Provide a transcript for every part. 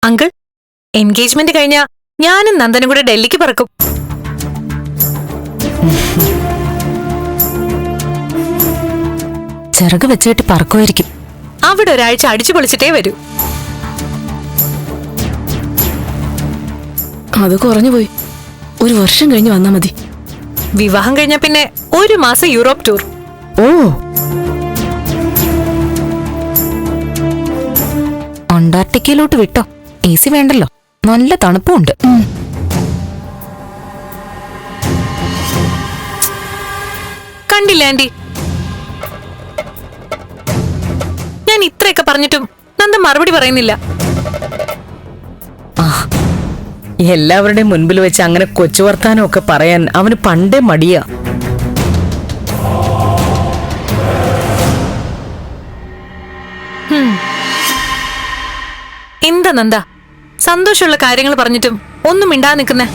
Uncle, engagement കഴിഞ്ഞാ ഞാനും നന്ദനും കൂടെ ഡൽഹിക്ക് പറക്കും. ചിറക് വെച്ചിട്ട് പറക്കുമായിരിക്കും. അവിടെ ഒരാഴ്ച അടിച്ചു പൊളിച്ചിട്ടേ വരൂ. അത് കുറഞ്ഞുപോയി. ഒരു വർഷം കഴിഞ്ഞ് വന്നാ മതി. വിവാഹം കഴിഞ്ഞ പിന്നെ 1 മാസം യൂറോപ്പ് ടൂർ. ഓ, അന്റാർട്ടിക്കയിലോട്ട് വിട്ടോ. AC വേണ്ടല്ലോ, നല്ല തണുപ്പുണ്ട്. കണ്ടില്ല ആന്റി, ഞാൻ ഇത്രയൊക്കെ പറഞ്ഞിട്ടും നന്ദൻ മറുപടി പറയുന്നില്ല. എല്ലാവരുടെയും മുൻപിൽ വെച്ച് അങ്ങനെ കൊച്ചു വർത്താനം ഒക്കെ പറയാൻ അവന് പണ്ടേ മടിയാ. എന്താ നന്ദ, സന്തോഷമുള്ള കാര്യങ്ങൾ പറഞ്ഞിട്ടും ഒന്നും മിണ്ടാ നിൽക്കുന്നേ?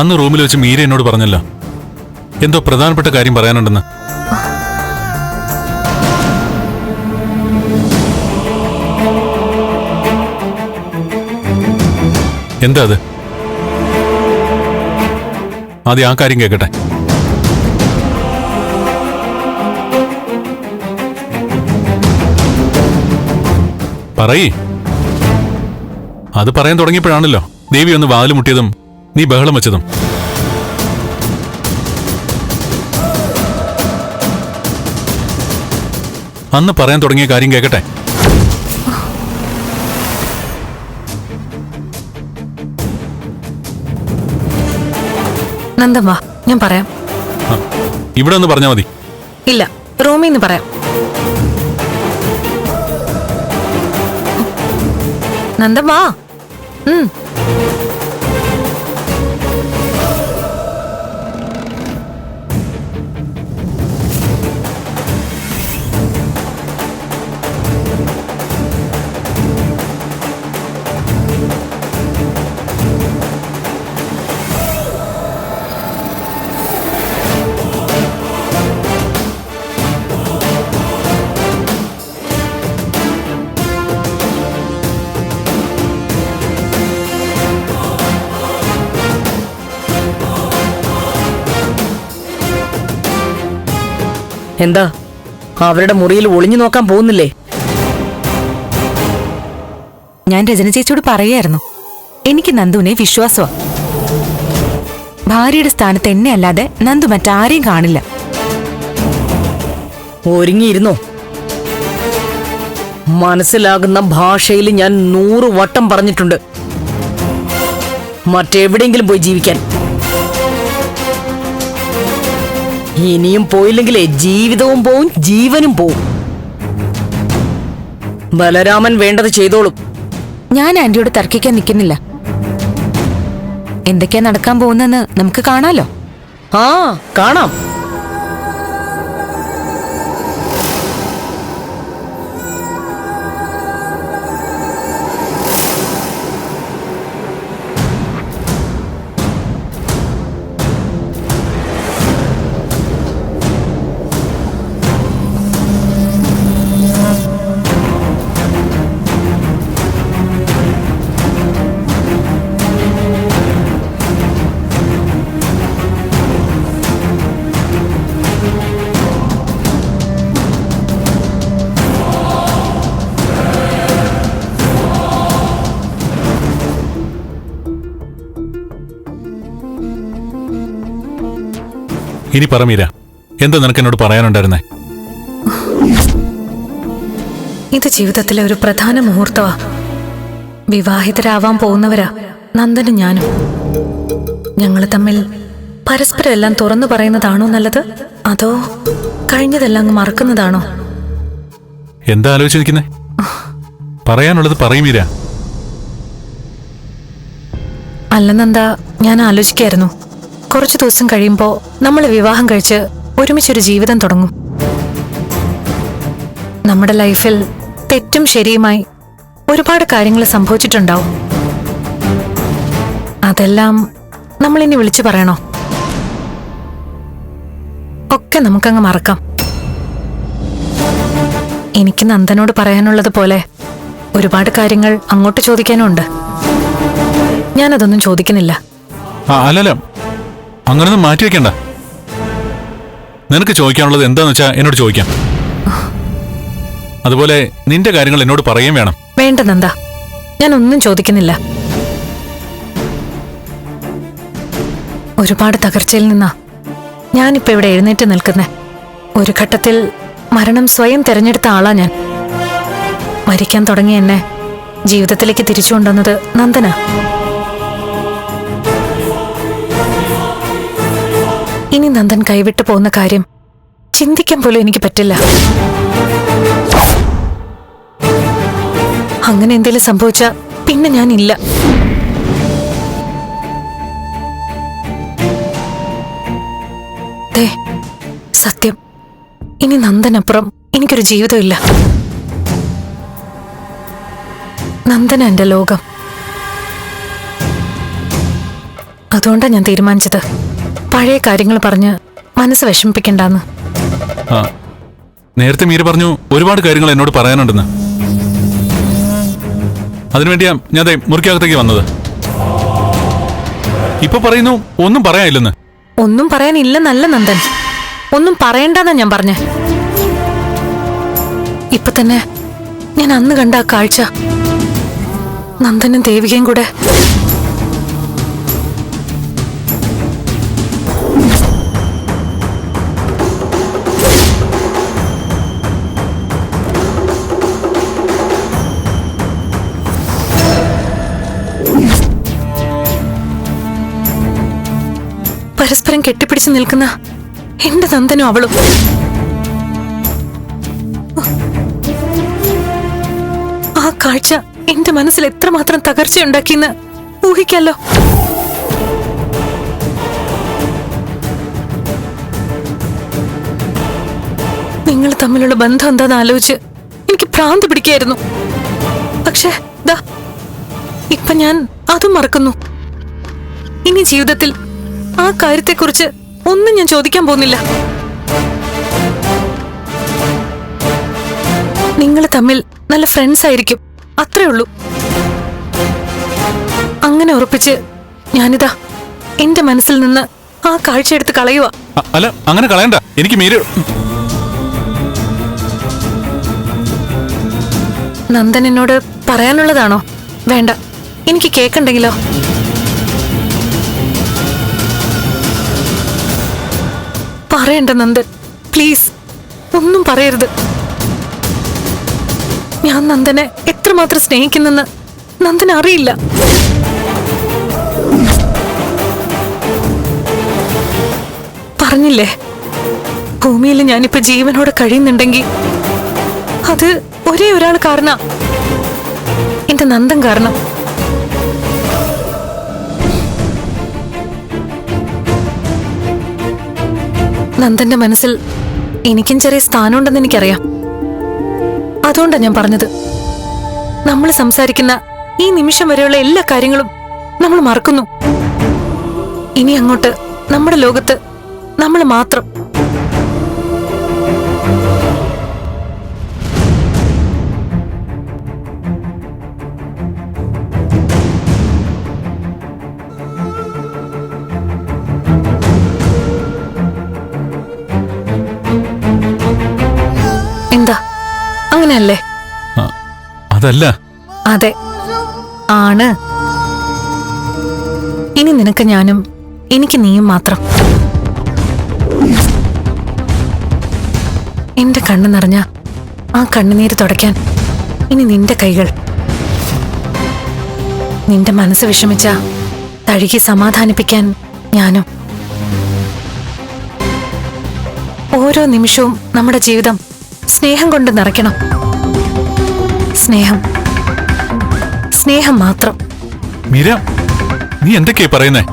അന്ന് റൂമിൽ വെച്ച് മീര എന്നോട് പറഞ്ഞല്ലോ എന്തോ പ്രധാനപ്പെട്ട കാര്യം പറയാനുണ്ടെന്ന്. എന്താ അത്? ആദ്യം ആ കാര്യം കേക്കട്ടെ. പറയേ. അത് പറയാൻ തുടങ്ങിയപ്പോഴാണല്ലോ ദേവി ഒന്ന് വാതിൽ മുട്ടിയതും നീ ബഹളം വെച്ചതും. അന്ന് പറയാൻ തുടങ്ങിയ കാര്യം കേക്കട്ടെ. നന്ദൻ വാ, ഞാൻ പറയാം. ഇവിടെ ഒന്ന് പറഞ്ഞാ മതി. ഇല്ല, റൂമിൽ നിന്ന് പറയാം. നന്ദൻ വാ. എന്താ അവരുടെ മുറിയിൽ ഒളിഞ്ഞു നോക്കാൻ പോകുന്നില്ലേ? ഞാൻ രചന ചേച്ചിയോട് പറയായിരുന്നു, എനിക്ക് നന്ദുവിനെ വിശ്വാസമാ. ഭാര്യയുടെ സ്ഥാനത്ത് എന്നെ അല്ലാതെ നന്ദു മറ്റാരെയും കാണില്ല. ഒരുങ്ങിയിരുന്നോ? മനസ്സിലാകുന്ന ഭാഷയിൽ ഞാൻ 100 വട്ടം പറഞ്ഞിട്ടുണ്ട് മറ്റെവിടെയെങ്കിലും പോയി ജീവിക്കാൻ. ഇനിയും പോയില്ലെങ്കിലേ ജീവിതവും പോവും, ജീവനും പോവും. ബലരാമൻ വേണ്ടത് ചെയ്തോളും. ഞാൻ ആന്റിയോട് തർക്കിക്കാൻ നിൽക്കുന്നില്ല. എന്തൊക്കെയാ നടക്കാൻ പോകുന്നെന്ന് നമുക്ക് കാണാലോ. ആ, കാണാം. ഇനി പറ മീര, എന്താ നിനക്ക് എന്നോട് പറയാനുണ്ടായിരുന്നേ? ഇത് ജീവിതത്തിലെ ഒരു പ്രധാന മുഹൂർത്തമാ. വിവാഹിതരാവാൻ പോകുന്നവരാ നന്ദനും ഞാനും. ഞങ്ങൾ തമ്മിൽ പരസ്പരം എല്ലാം തുറന്നു പറയുന്നതാണോ നല്ലത്, അതോ കഴിഞ്ഞതെല്ലാം അങ്ങ് മറക്കുന്നതാണോ? എന്താ ആലോചിച്ചിരിക്കുന്നേ? പറയാനുള്ളത് പറയും മീര. അല്ലെന്നെന്താ, ഞാൻ ആലോചിക്കായിരുന്നു, കുറച്ചു ദിവസം കഴിയുമ്പോ നമ്മൾ വിവാഹം കഴിച്ച് ഒരുമിച്ചൊരു ജീവിതം തുടങ്ങും. നമ്മുടെ ലൈഫിൽ തെറ്റും ശരിയുമായി ഒരുപാട് കാര്യങ്ങൾ സംഭവിച്ചിട്ടുണ്ടാവും. അതെല്ലാം നമ്മളിനി വിളിച്ചു പറയണോ? ഒക്കെ നമുക്കങ്ങ് മറക്കാം. എനിക്ക് നന്ദനോട് പറയാനുള്ളത് പോലെ ഒരുപാട് കാര്യങ്ങൾ അങ്ങോട്ട് ചോദിക്കാനുണ്ട്. ഞാനതൊന്നും ചോദിക്കുന്നില്ല. അല്ലല്ല, അങ്ങനൊന്നും മാറ്റി വെക്കണ്ട. നിനക്ക് ചോദിക്കാനുള്ളത് എന്താന്ന് വെച്ചാ എന്നോട് ചോദിക്കാം. അതുപോലെ നിന്റെ കാര്യങ്ങൾ എന്നോട് പറയുകയും വേണം. വേണ്ട നന്ദ, ഞാനൊന്നും ചോദിക്കുന്നില്ല. ഒരുപാട് തകർച്ചയിൽ നിന്നാ ഞാനിപ്പോ ഇവിടെ എഴുന്നേറ്റ് നിൽക്കുന്നേ. ഒരു ഘട്ടത്തിൽ മരണം സ്വയം തെരഞ്ഞെടുത്ത ആളാ ഞാൻ. മരിക്കാൻ തുടങ്ങിയ എന്നെ ജീവിതത്തിലേക്ക് തിരിച്ചു കൊണ്ടുവന്നത് നന്ദന. ഇനി നന്ദൻ കൈവിട്ടു പോകുന്ന കാര്യം ചിന്തിക്കാൻ പോലും എനിക്ക് പറ്റില്ല. അങ്ങനെ എന്തെങ്കിലും സംഭവിച്ച പിന്നെ ഞാനില്ല. ദേ, സത്യം, ഇനി നന്ദനപ്പുറം എനിക്കൊരു ജീവിതമില്ല. നന്ദന എന്റെ ലോകം. അതുകൊണ്ടാ ഞാൻ തീരുമാനിച്ചത് പഴയ കാര്യങ്ങൾ പറഞ്ഞ് മനസ്സ് വിഷമിപ്പിക്കണ്ടെന്ന്. നേരത്തെ മീര പറഞ്ഞു ഒരുപാട് കാര്യങ്ങൾ എന്നോട് പറയാനുണ്ടെന്ന്. അതിനുവേണ്ടിയാ ഞാൻ മുറിക്കകത്തേക്ക് വന്നത്. ഇപ്പൊ പറയുന്നു ഒന്നും പറയാനില്ലെന്ന്. ഒന്നും പറയാനില്ലെന്നല്ല നന്ദൻ, ഒന്നും പറയണ്ടെന്നാ ഞാൻ പറഞ്ഞേ. ഇപ്പൊ തന്നെ ഞാൻ അന്ന് കണ്ട ആ കാഴ്ച, നന്ദനും ദേവികയും കൂടെ പരസ്പരം കെട്ടിപ്പിടിച്ച് നിൽക്കുന്ന എന്റെ നന്ദനും അവളും. ആ കാഴ്ച എന്റെ മനസ്സിൽ എത്രമാത്രം തകർച്ചയുണ്ടാക്കിയെന്ന് ഊഹിക്കാലോ. നിങ്ങൾ തമ്മിലുള്ള ബന്ധം എന്താന്ന് ആലോചിച്ച് എനിക്ക് ഭ്രാന്ത് പിടിക്കായിരുന്നു. പക്ഷേ ദാ ഇപ്പൊ ഞാൻ അതും മറക്കുന്നു. ഇനി ജീവിതത്തിൽ ആ കാര്യത്തെക്കുറിച്ച് ഒന്നും ഞാൻ ചോദിക്കാൻ പോകുന്നില്ല. നിങ്ങൾ തമ്മിൽ നല്ല ഫ്രണ്ട്സ് ആയിരിക്കും, അത്രേ ഉള്ളൂ. അങ്ങനെ ഉറപ്പിച്ച് ഞാനിതാ എന്റെ മനസ്സിൽ നിന്ന് ആ കാഴ്ച എടുത്ത് കളയുക. അല്ല, അങ്ങനെ കളയണ്ട. എനിക്ക് മീര നന്ദൻ എന്നോട് പറയാനുള്ളതാണോ? വേണ്ട, എനിക്ക് കേൾക്കണ്ടെങ്കിലോ? പറയണ്ട നന്ദൻ, പ്ലീസ് ഒന്നും പറയരുത്. ഞാൻ നന്ദനെ എത്രമാത്രം സ്നേഹിക്കുന്നെന്ന് നന്ദൻ അറിയില്ല. പറഞ്ഞില്ലേ, ഭൂമിയിൽ ഞാനിപ്പോ ജീവനോടെ കഴിയുന്നുണ്ടെങ്കിൽ അത് ഒരേ ഒരാൾ കാരണം, എന്റെ നന്ദൻ കാരണം. നന്ദന്റെ മനസ്സിൽ എനിക്കും ചെറിയ സ്ഥാനമുണ്ടെന്ന് എനിക്കറിയാം. അതുകൊണ്ടാണ് ഞാൻ പറഞ്ഞത്, നമ്മൾ സംസാരിക്കുന്ന ഈ നിമിഷം വരെയുള്ള എല്ലാ കാര്യങ്ങളും നമ്മൾ മറക്കുന്നു. ഇനി അങ്ങോട്ട് നമ്മുടെ ലോകത്ത് നമ്മൾ മാത്രം. എന്താ, അങ്ങനെയല്ലേ? അതല്ല. അതെ, ആണ്. ഇനി നിനക്ക് ഞാനും എനിക്ക് നീയും മാത്രം. എന്റെ കണ്ണ് നിറഞ്ഞ ആ കണ്ണുനീര് തുടയ്ക്കാൻ ഇനി നിന്റെ കൈകൾ. നിന്റെ മനസ്സ് വിഷമിച്ച തഴുകി സമാധാനിപ്പിക്കാൻ ഞാനും. ഓരോ നിമിഷവും നമ്മുടെ ജീവിതം സ്നേഹം കൊണ്ട് നിറയ്ക്കണം. സ്നേഹം, സ്നേഹം മാത്രം. മീര, നീ എന്തൊക്കെയാ പറയുന്നേ?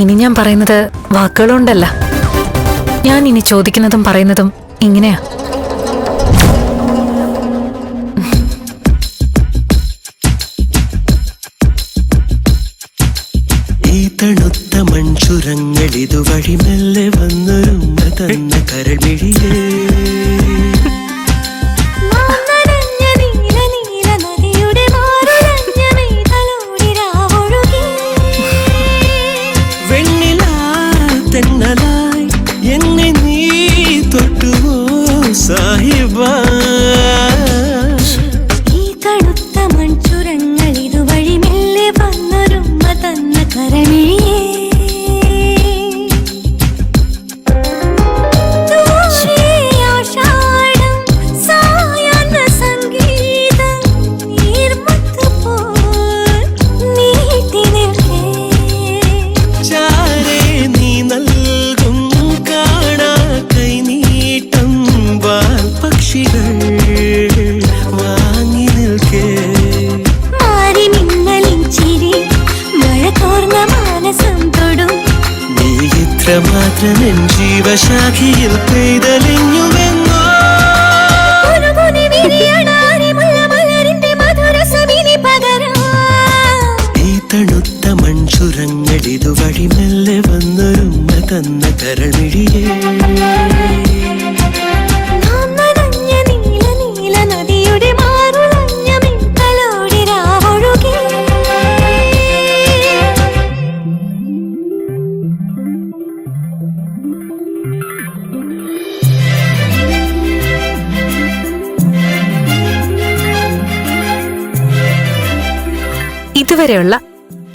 ഇനി ഞാൻ പറയുന്നത് വാക്കുകളുണ്ടല്ല. ഞാൻ ഇനി ചോദിക്കുന്നതും പറയുന്നതും ഇങ്ങനെയാ. ഈ തണുത്ത മൺചുരങ്ങളിതുവഴി മെല്ലെ വന്നൊരുമ്മ തന്ന കരൾമിഴിയേ സാഹിബാ ഈ തണുത്ത മൺചുരങ്ങൾ ഇതുവഴി മെല്ലെ വന്നൊരുമ്മ തന്ന കരമിഴിയേ മാത്രമെൻ ജീവശാഖിയിൽ പെയ്തലിഞ്ഞുവെന്നോ ഈ തണുത്ത മൺചുരങ്ങൾ ഇതുവഴി മെല്ലെ വന്നൊരുമ്മ തന്ന കരമിഴിയേ ഇതുവരെയുള്ള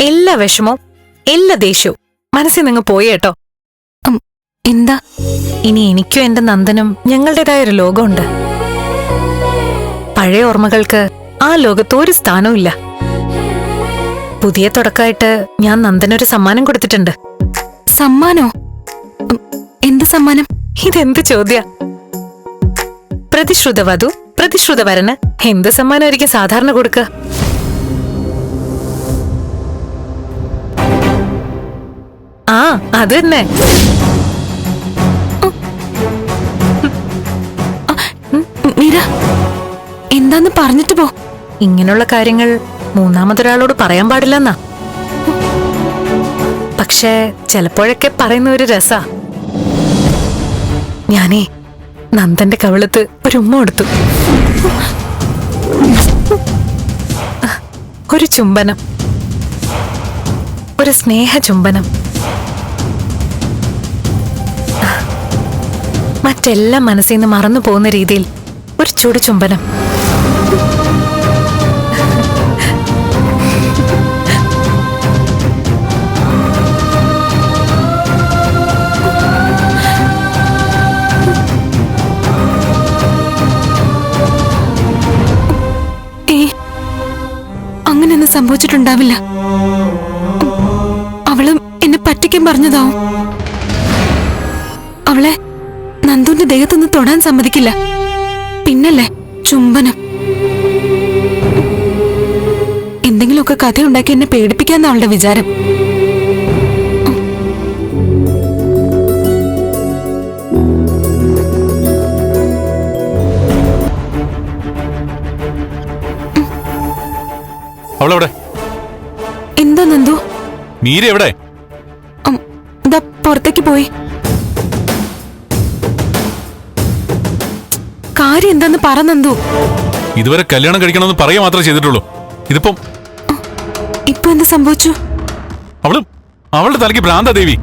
എല്ലാ വിഷമവും എല്ലാ ദേഷ്യവും മനസ്സിൽ നിന്ന് പോയി കേട്ടോ. എന്താ? ഇനി എനിക്കും എന്റെ നന്ദനും ഞങ്ങളുടേതായൊരു ലോകമുണ്ട്. പഴയ ഓർമ്മകൾക്ക് ആ ലോകത്ത് ഒരു സ്ഥാനവും ഇല്ല. പുതിയ തുടക്കമായിട്ട് ഞാൻ നന്ദനൊരു സമ്മാനം കൊടുത്തിട്ടുണ്ട്. സമ്മാനോ? എന്ത് സമ്മാനം? ഇതെന്ത് ചോദ്യ? പ്രതിശ്രുത വധു പ്രതിശ്രുത വരന് എന്ത് സമ്മാനമായിരിക്കും സാധാരണ കൊടുക്കുക? ആ അത് തന്നെ. മീര, എന്താന്ന് പറഞ്ഞിട്ട് പോ. ഇങ്ങനെയുള്ള കാര്യങ്ങൾ മൂന്നാമതൊരാളോട് പറയാൻ പാടില്ലെന്നാ. പക്ഷേ ചിലപ്പോഴൊക്കെ പറയുന്ന ഒരു രസാ. ഞാനേ നന്ദന്റെ കവിളത്ത് ഒരു ഉമ്മ കൊടുത്തു. ഒരു ചുംബനം, ഒരു സ്നേഹ ചുംബനം. മറ്റെല്ലാം മനസ്സിൽ നിന്ന് മറന്നു പോകുന്ന രീതിയിൽ ഒരു ചുടു ചുംബനം. അങ്ങനെയൊന്നും സംഭവിച്ചിട്ടുണ്ടാവില്ല. അവളും എന്നെ പറ്റിക്കാൻ പറഞ്ഞതാവും. അവളെ നന്ദുവിന്റെ ദേഹത്തൊന്നും തൊടാൻ സമ്മതിക്കില്ല. പിന്നല്ലേ ചുംബനം. എന്തെങ്കിലുമൊക്കെ കഥയുണ്ടാക്കി എന്നെ പേടിപ്പിക്കാന്ന അവളുടെ വിചാരം. അവളെവിടെ? എന്താ നന്ദു? മീര എവിടെ? പുറത്തേക്ക് പോയി. കാര്യം എന്താന്ന് പറ നന്ദു. ഇതുവരെ കല്യാണം കഴിക്കണമെന്ന് പറയുക മാത്രമേ ചെയ്തിട്ടുള്ളൂ. ഇതിപ്പം ഇപ്പൊ എന്ത് സംഭവിച്ചു? അവളുടെ തലയ്ക്ക് ഭ്രാന്താ ദേവി.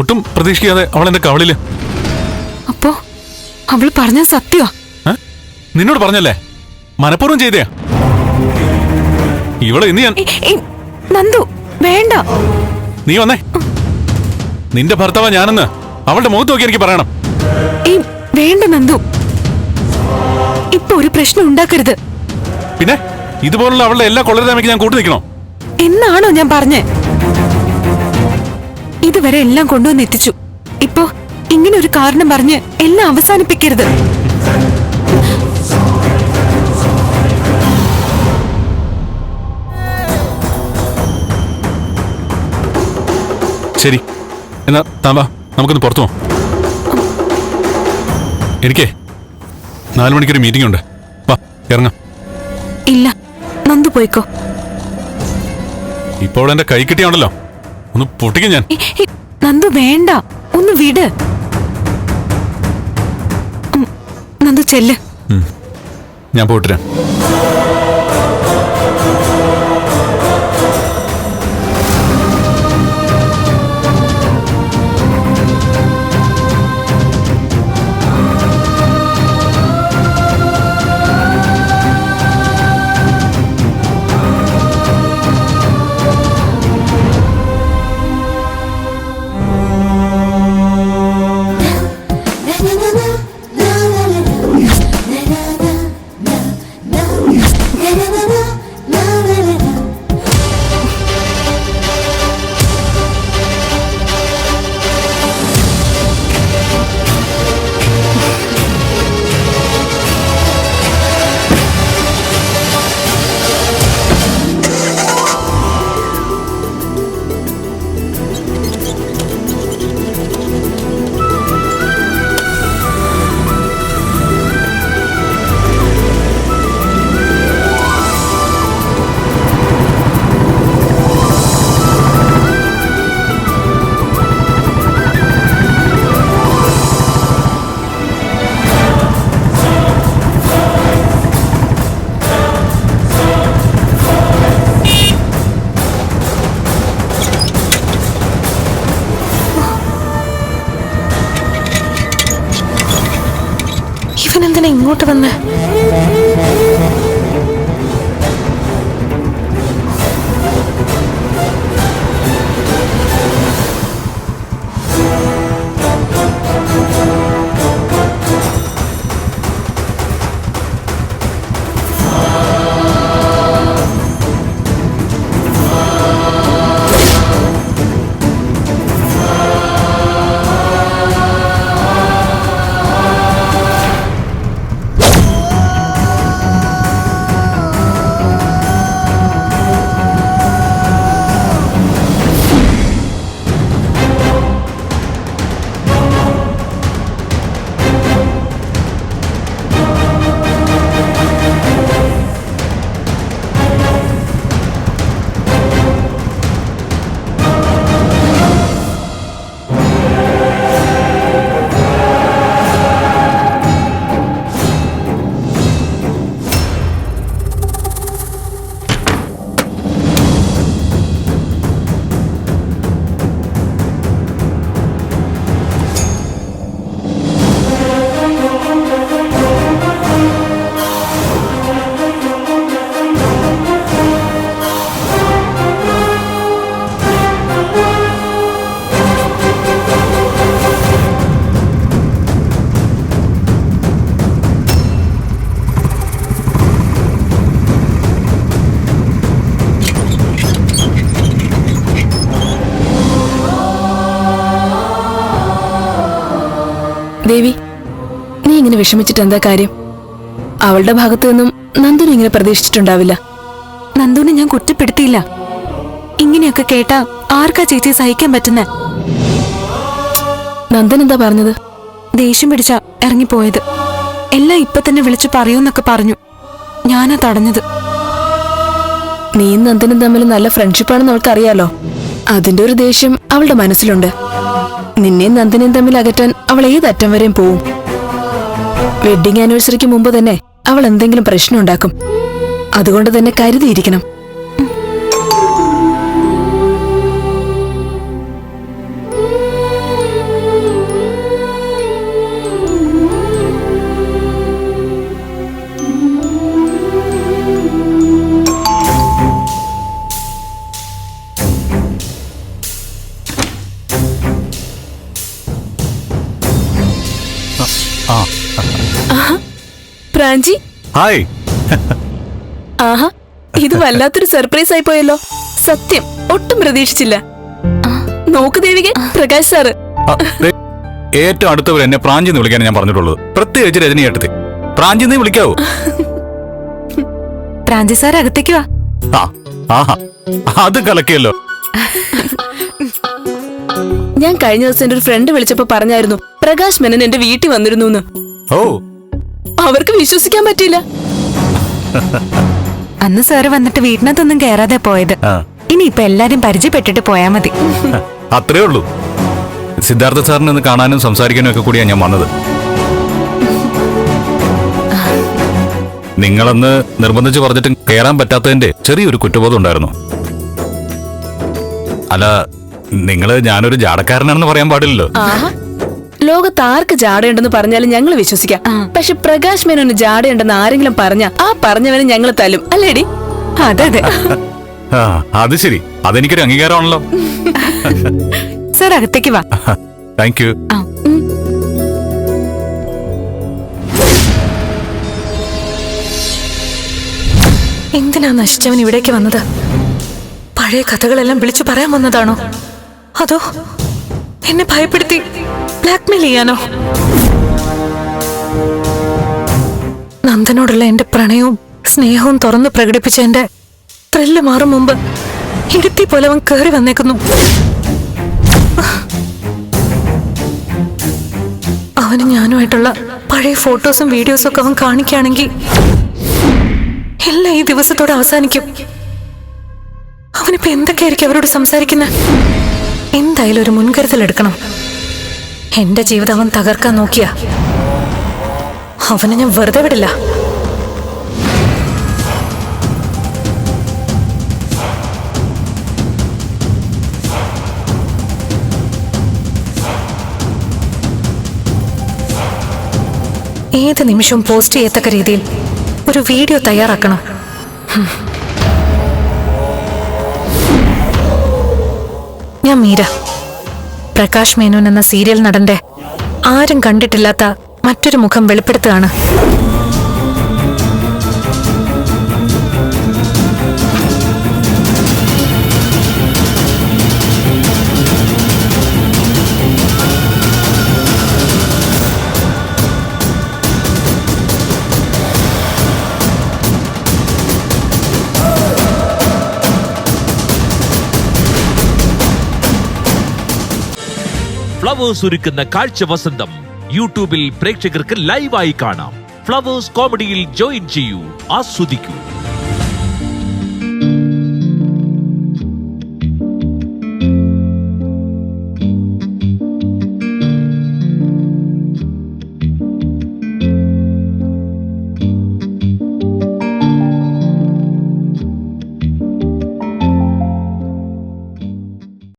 ഒട്ടും പ്രതീക്ഷിക്കാതെ അവൾ എന്റെ കവളില്. അപ്പോ അവള് പറഞ്ഞത് സത്യമാ? നിന്നോട് പറഞ്ഞല്ലേ, മനഃപൂർവ്വം ചെയ്തയാ. ഇവളെ ഇന്ന് ഞാൻ. നന്ദു വേണ്ട. നീ വന്നേ. നിന്റെ ഭർത്താവാ ഞാനെന്ന് അവളുടെ മുഖത്ത് നോക്കി എനിക്ക് പറയണം. വേണ്ട നന്ദു, ഇപ്പൊ ഒരു പ്രശ്നം ഉണ്ടാക്കരുത്. പിന്നെ ഇതുപോലുള്ള അവളുടെ എല്ലാ കൊള്ളരുതാമയ്ക്ക് ഞാൻ കൂട്ടു നിൽക്കണോ എന്നാണോ ഞാൻ പറഞ്ഞേ? ഇതുവരെ എല്ലാം കൊണ്ടുവന്ന് എത്തിച്ചു. ഇപ്പോ ഇങ്ങനെ ഒരു കാരണം പറഞ്ഞ് എല്ലാം അവസാനിപ്പിക്കരുത്. ശരി, എന്നാ താമ്പാ, നമുക്കൊന്ന് പുറത്തു പോവാം. എനിക്കേ 4 മണിക്കൊരു മീറ്റിംഗ് ഉണ്ട്. വാ ഇറങ്ങാം. ഇല്ല, നന്ദു പോയിക്കോ. ഇപ്പോൾ എന്റെ കൈ കിട്ടിയാണല്ലോ, ഒന്ന് പൊട്ടിക്കും ഞാൻ. നന്ദു വേണ്ട, ഒന്ന് വിട്. നന്ദു ചെല്ല്. ഞാൻ പോയിട്ടിരാം. അവനെന്തിനാ ഇങ്ങോട്ട് വന്നേ? ദേവി, നീ ഇങ്ങനെ വിഷമിച്ചിട്ട് എന്താ കാര്യം? അവളുടെ ഭാഗത്തു നിന്നും നന്ദുനെ ഇങ്ങനെ പ്രതീക്ഷിച്ചിട്ടുണ്ടാവില്ല. നന്ദുവിനെ ഞാൻ കുറ്റപ്പെടുത്തിയില്ല. ഇങ്ങനെയൊക്കെ കേട്ടാ ആർക്കാ ചേച്ചി സഹിക്കാൻ പറ്റുന്നേ? നന്ദൻ എന്താ പറഞ്ഞത്? ദേഷ്യം പിടിച്ച ഇറങ്ങിപ്പോയത്. എല്ലാം ഇപ്പൊ തന്നെ വിളിച്ചു പറയൂന്നൊക്കെ പറഞ്ഞു. ഞാനാ തടഞ്ഞത്. നീയും നന്ദനും തമ്മിൽ നല്ല ഫ്രണ്ട്ഷിപ്പാണെന്ന് അവൾക്ക് അറിയാലോ. അതിന്റെ ഒരു ദേഷ്യം അവളുടെ മനസ്സിലുണ്ട്. നിന്നെയും നന്ദനെയും തമ്മിൽ അകറ്റാൻ അവൾ ഏതറ്റം വരെയും പോവും. വെഡിങ് ആനിവേഴ്സറിക്ക് മുമ്പ് തന്നെ അവൾ എന്തെങ്കിലും പ്രശ്നം ഉണ്ടാക്കും. അതുകൊണ്ട് തന്നെ കരുതിയിരിക്കണം. പ്രാഞ്ചി, ഹായ്. ആഹാ, ഇത് വല്ലാത്തൊരു സർപ്രൈസ് ആയി പോയല്ലോ. സത്യം ഒട്ടും പ്രതീക്ഷിച്ചില്ല. നോക്ക് ദേവികെ, പ്രകാശ് സാറ്. ഏറ്റവും അടുത്തവർ എന്നെ പ്രാഞ്ചിന്ന് വിളിക്കാൻ ഞാൻ പറഞ്ഞിട്ടുള്ളത്. പ്രത്യേകിച്ച് രജനി ഏട്ടത്തി. പ്രാഞ്ചിന്ന് വിളിക്കാവോ? പ്രാഞ്ചി സാർ അകത്തേക്ക് വാ. ആഹാ, അത് കലക്കിയല്ലോ. ഞാൻ കഴിഞ്ഞ ദിവസം എന്റെ ഒരു ഫ്രണ്ട് വിളിച്ചപ്പോ പറഞ്ഞായിരുന്നു പ്രകാശ് മേനൻ എന്റെ വീട്ടിൽ വന്നിരുന്നു. ഓ, അവർക്ക് വിശ്വസിക്കാൻ പറ്റിയില്ല. അന്ന് സാറ് വന്നിട്ട് വീട്ടിനകത്തൊന്നും കയറാതെ പോയത്. ഇനിയിപ്പൊ എല്ലാരും പരിചയപ്പെട്ടിട്ട് പോയാ മതി. അത്രേ ഉള്ളൂ. സിദ്ധാർത്ഥ സാറിനെ ഒന്ന് കാണാനും സംസാരിക്കാനും ഒക്കെ കൂടിയാണ് ഞാൻ വന്നത്. നിങ്ങളന്ന് നിർബന്ധിച്ച് പറഞ്ഞിട്ടും കയറാൻ പറ്റാത്തതിന്റെ ചെറിയൊരു കുറ്റബോധം ഉണ്ടായിരുന്നു. അല്ല, ഞാനൊരു ജാടക്കാരനാണെന്ന് പറയാൻ പാടില്ലല്ലോ. ലോകത്ത് ആർക്ക് ജാടയുണ്ടെന്ന് പറഞ്ഞാലും ഞങ്ങൾ വിശ്വസിക്കാം. പക്ഷെ പ്രകാശ് മേനോന് ജാടയുണ്ടെന്ന് ആരെങ്കിലും പറഞ്ഞാ ആ പറഞ്ഞവന് ഞങ്ങൾ തല്ലും, അല്ലേടി? അതെ. അത് ശരി, അതെനിക്കൊരു അംഗീകാരമാണല്ലോ. സാർ അകത്തേക്ക് വാ. Thank you. എന്തിനാ നശിച്ചവൻ ഇവിടേക്ക് വന്നത്? പഴയ കഥകളെല്ലാം വിളിച്ചു പറയാൻ വന്നതാണോ? അതോ എന്നെ ഭയപ്പെടുത്തി ബ്ലാക്ക്മെയിൽ ചെയ്യാനോ? നന്ദനോടുള്ള എന്റെ പ്രണയവും സ്നേഹവും തുറന്നു പ്രകടിപ്പിച്ച എന്റെ ത്രില്ല് മാറും മുമ്പ് ഇടുത്തി പോലെ അവൻ കയറി വന്നേക്കുന്നു. അവന് ഞാനുമായിട്ടുള്ള പഴയ ഫോട്ടോസും വീഡിയോസും ഒക്കെ അവൻ കാണിക്കുകയാണെങ്കിൽ എല്ലാം ഈ ദിവസത്തോടെ അവസാനിക്കും. അവനിപ്പോ എന്തൊക്കെയായിരിക്കും അവരോട് സംസാരിക്കുന്നത്? എന്തായാലും ഒരു മുൻകരുതൽ എടുക്കണം. എന്റെ ജീവിതം അവൻ തകർക്കാൻ നോക്കിയ അവനെ ഞാൻ വെറുതെ വിടില്ല. ഏത് നിമിഷവും പോസ്റ്റ് ചെയ്യത്തക്ക രീതിയിൽ ഒരു വീഡിയോ തയ്യാറാക്കണം. ഞാൻ മീര, പ്രകാശ് മേനോൻ എന്ന സീരിയൽ നടന്റെ ആരും കണ്ടിട്ടില്ലാത്ത മറ്റൊരു മുഖം വെളിപ്പെടുത്തുകയാണ്. ഫ്ലവേഴ്സ് ഒരുക്കുന്ന കാഴ്ച വസന്തം യൂട്യൂബിൽ പ്രേക്ഷകർക്ക് ലൈവായി കാണാം. ഫ്ലവേഴ്സ് കോമഡിയിൽ ജോയിൻ ചെയ്യൂ, ആസ്വദിക്കൂ.